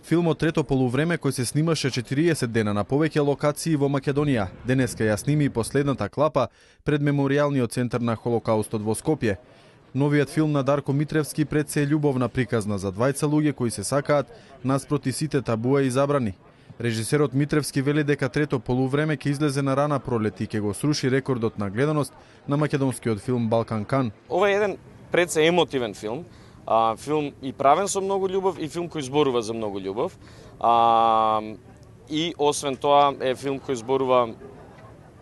Филмот Трето полувреме, кој се снимаше 40 дена на повеќе локации во Македонија, денеска ја сними последната клапа пред Меморијалниот центар на Холокаустот во Скопје. Новиот филм на Дарко Митревски пред се е љубовна приказна за двајца луѓе кои се сакаат наспроти сите табуа и забрани. Режисерот Митревски вели дека Трето полувреме ќе излезе на рана пролет и ќе го сруши рекордот на гледаност на македонскиот филм Балкан Кан. Ова е еден пред се емотивен филм. Филм и правен со многу љубов и филм кој зборува за многу љубов. И освен тоа е филм кој зборува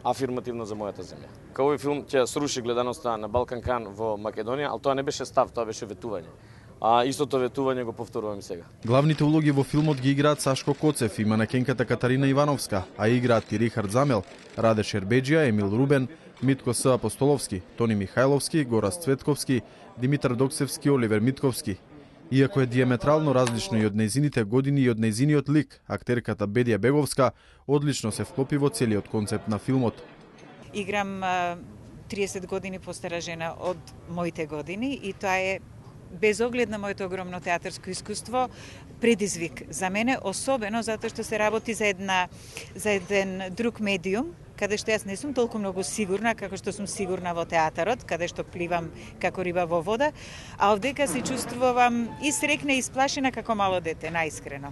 афирмативно за мојата земја. Овој филм ќе сруши гледаноста на Балкан Кан во Македонија, ал тоа не беше став, тоа беше ветување. Истото ветување го повторувам сега. Главните улоги во филмот ги играат Сашко Коцев и манекенката Катарина Ивановска, а играат и Рихард Замел, Раде Шербеџија, Емил Рубен, Митко С. Апостоловски, Тони Михајловски, Горас Цветковски, Димитар Доксевски, Оливер Митковски. Иако е диаметрално различно и од нејзините години и од нејзиниот лик, актерката Бедија Беговска одлично се вклопи во целиот концепт на филмот. Играм 30 години постара жена од моите години и тоа е без оглед на моето огромно театарско искуство, предизвик за мене, особено затоа што се работи за еден друг медиум, каде што јас не сум толку многу сигурна како што сум сигурна во театарот, каде што пливам како риба во вода, а овдека се чувствувам и срекна и сплашена како мало дете, наискрено.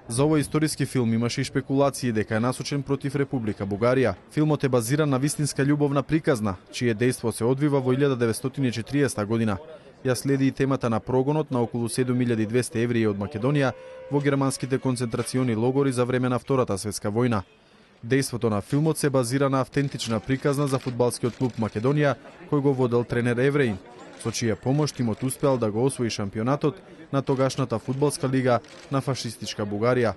За овој историски филм имаше и шпекулации дека е насочен против Република Бугарија. Филмот е базиран на вистинска љубовна приказна, чие дејство се одвива во 1940 година. Ја следи и темата на прогонот на околу 7200 евреи од Македонија во германските концентрациони логори за време на Втората светска војна. Дејството на филмот се базира на автентична приказна за фудбалскиот клуб Македонија, кој го водел тренер евреин, со чија помош тимот успеал да го освои шампионатот на тогашната фудбалска лига на фашистичка Бугарија.